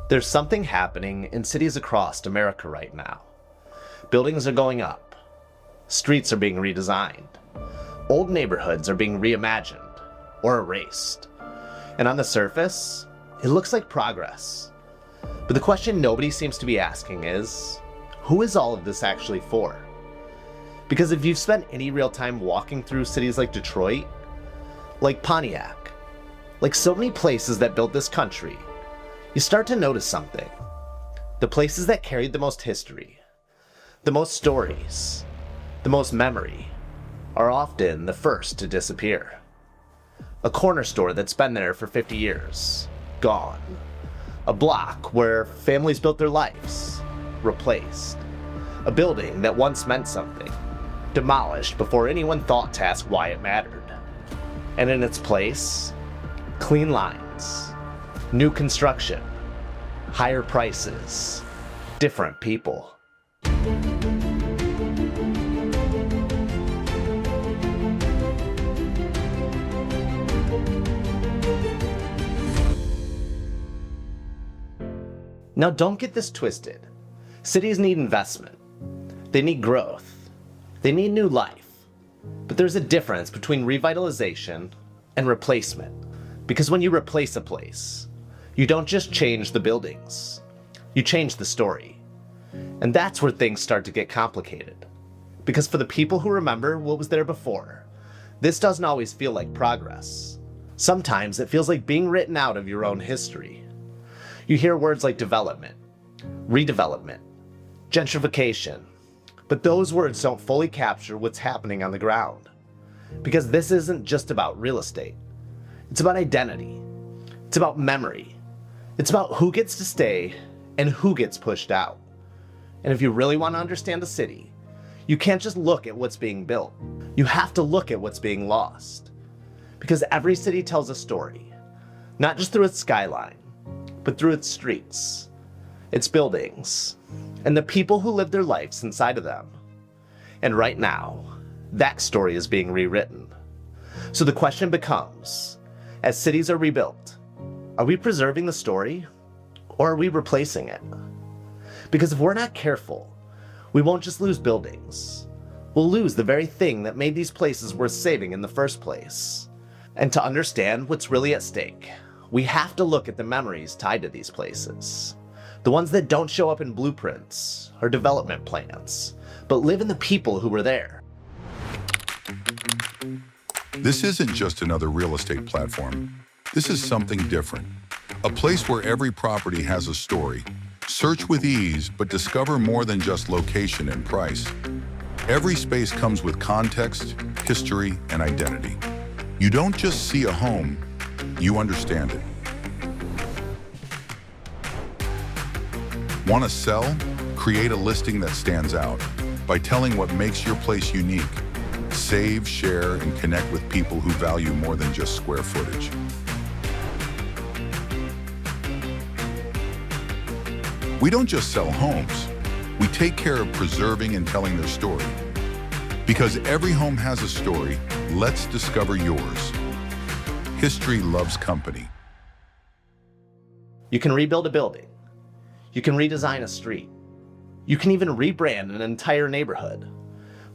There's something happening in cities across America right now. Buildings are going up. Streets are being redesigned. Old neighborhoods are being reimagined or erased. And on the surface, it looks like progress. But the question nobody seems to be asking is, who is all of this actually for? Because if you've spent any real time walking through cities like Detroit, like Pontiac, like so many places that built this country, you start to notice something. The places that carried the most history, the most stories, the most memory, are often the first to disappear. A corner store that's been there for 50 years, gone. A block where families built their lives, replaced. A building that once meant something, demolished before anyone thought to ask why it mattered. And in its place, clean lines, new construction, higher prices, different people. Now don't get this twisted. Cities need investment. They need growth. They need new life. But there's a difference between revitalization and replacement. Because when you replace a place, you don't just change the buildings. You change the story. And that's where things start to get complicated. Because for the people who remember what was there before, this doesn't always feel like progress. Sometimes it feels like being written out of your own history. You hear words like development, redevelopment, gentrification, but those words don't fully capture what's happening on the ground. Because this isn't just about real estate. It's about identity. It's about memory. It's about who gets to stay and who gets pushed out. And if you really want to understand a city, you can't just look at what's being built. You have to look at what's being lost. Because every city tells a story, not just through its skyline, but through its streets, its buildings, and the people who live their lives inside of them. And right now, that story is being rewritten. So the question becomes, as cities are rebuilt, are we preserving the story, or are we replacing it? Because if we're not careful, we won't just lose buildings. We'll lose the very thing that made these places worth saving in the first place. And to understand what's really at stake, we have to look at the memories tied to these places. The ones that don't show up in blueprints or development plans, but live in the people who were there. This isn't just another real estate platform. This is something different. A place where every property has a story. Search with ease, but discover more than just location and price. Every space comes with context, history, and identity. You don't just see a home, you understand it. Want to sell? Create a listing that stands out by telling what makes your place unique. Save, share, and connect with people who value more than just square footage. We don't just sell homes. We take care of preserving and telling their story. Because every home has a story, let's discover yours. History loves company. You can rebuild a building. You can redesign a street. You can even rebrand an entire neighborhood.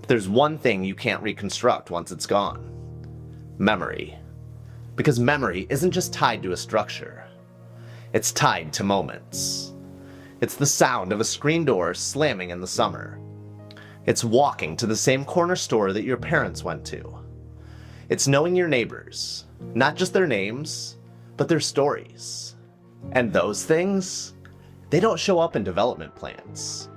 But there's one thing you can't reconstruct once it's gone. Memory. Because memory isn't just tied to a structure. It's tied to moments. It's the sound of a screen door slamming in the summer. It's walking to the same corner store that your parents went to. It's knowing your neighbors, not just their names, but their stories. And those things, they don't show up in development plans.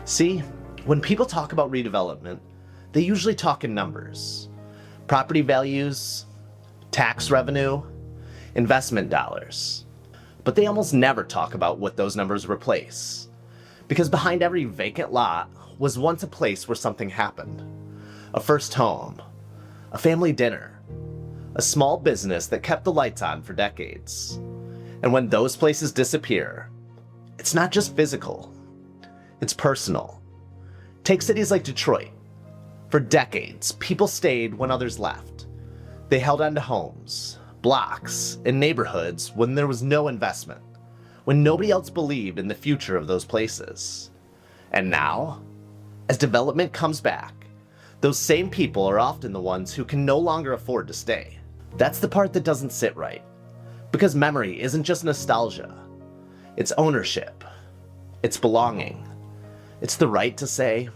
See, when people talk about redevelopment, they usually talk in numbers. Property values, tax revenue, investment dollars. But they almost never talk about what those numbers replace. Because behind every vacant lot was once a place where something happened. A first home, a family dinner, a small business that kept the lights on for decades. And when those places disappear, it's not just physical, it's personal. Take cities like Detroit. For decades, people stayed when others left. They held on to homes, blocks, and neighborhoods when there was no investment, when nobody else believed in the future of those places. And now, as development comes back, those same people are often the ones who can no longer afford to stay. That's the part that doesn't sit right. Because memory isn't just nostalgia. It's ownership. It's belonging. It's the right to say,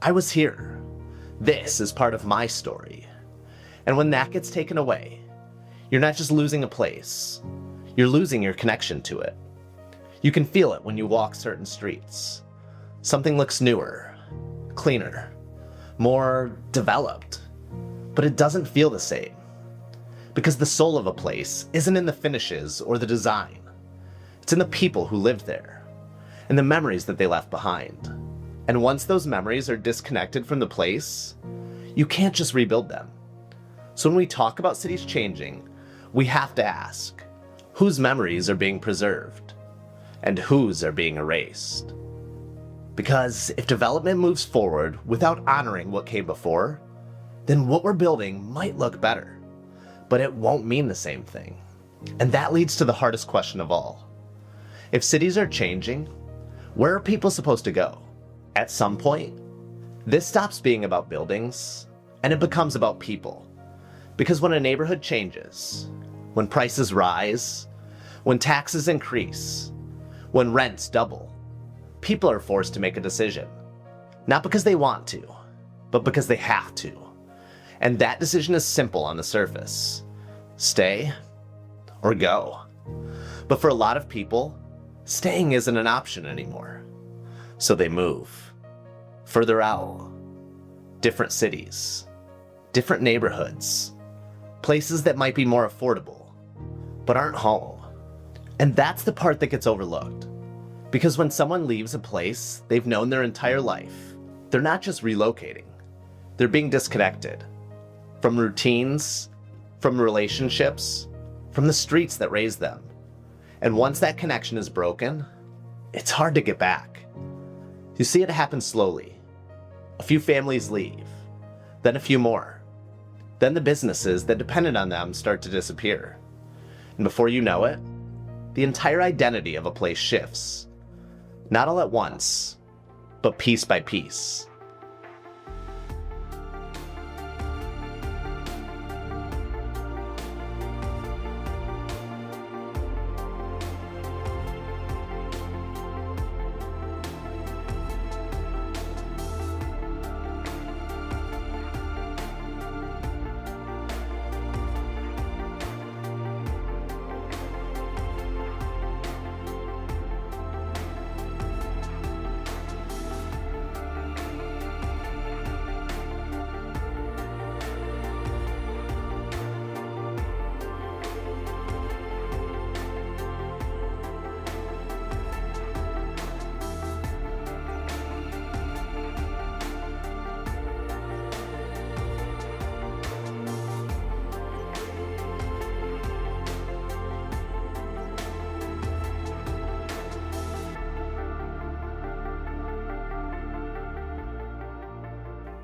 I was here. This is part of my story. And when that gets taken away, you're not just losing a place, you're losing your connection to it. You can feel it when you walk certain streets. Something looks newer, cleaner, more developed, but it doesn't feel the same. Because the soul of a place isn't in the finishes or the design. It's in the people who lived there, and the memories that they left behind. And once those memories are disconnected from the place, you can't just rebuild them. So when we talk about cities changing, we have to ask, whose memories are being preserved? And whose are being erased? Because if development moves forward without honoring what came before, then what we're building might look better, but it won't mean the same thing. And that leads to the hardest question of all. If cities are changing, where are people supposed to go? At some point, this stops being about buildings, and it becomes about people. Because when a neighborhood changes, when prices rise, when taxes increase, when rents double, people are forced to make a decision. Not because they want to, but because they have to. And that decision is simple on the surface. Stay or go. But for a lot of people, staying isn't an option anymore. So they move. Further out. Different cities. Different neighborhoods. Places that might be more affordable, but aren't home. And that's the part that gets overlooked. Because when someone leaves a place they've known their entire life, they're not just relocating. They're being disconnected. From routines, from relationships, from the streets that raised them. And once that connection is broken, it's hard to get back. You see it happen slowly. A few families leave, then a few more. Then the businesses that depended on them start to disappear. And before you know it, the entire identity of a place shifts. Not all at once, but piece by piece.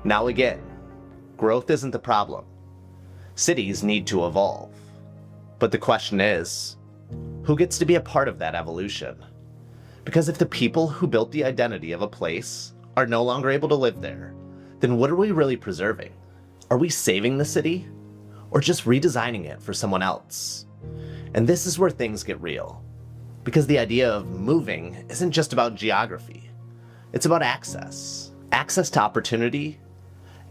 Now again, growth isn't the problem. Cities need to evolve. But the question is, who gets to be a part of that evolution? Because if the people who built the identity of a place are no longer able to live there, then what are we really preserving? Are we saving the city? Or just redesigning it for someone else? And this is where things get real. Because the idea of moving isn't just about geography. It's about access. Access to opportunity,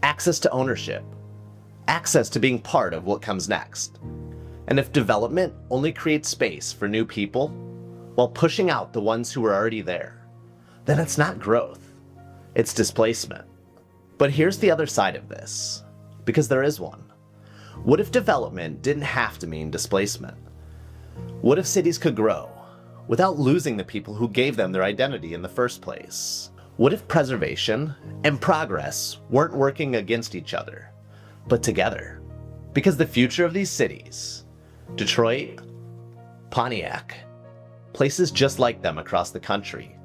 access to ownership, access to being part of what comes next. And if development only creates space for new people while pushing out the ones who are already there, then it's not growth. It's displacement. But here's the other side of this, because there is one. What if development didn't have to mean displacement? What if cities could grow without losing the people who gave them their identity in the first place? What if preservation and progress weren't working against each other, but together? Because the future of these cities, Detroit, Pontiac, places just like them across the country,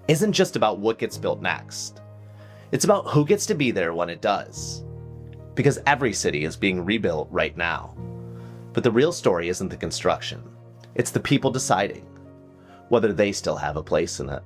isn't just about what gets built next. It's about who gets to be there when it does. Because every city is being rebuilt right now. But the real story isn't the construction. It's the people deciding whether they still have a place in it.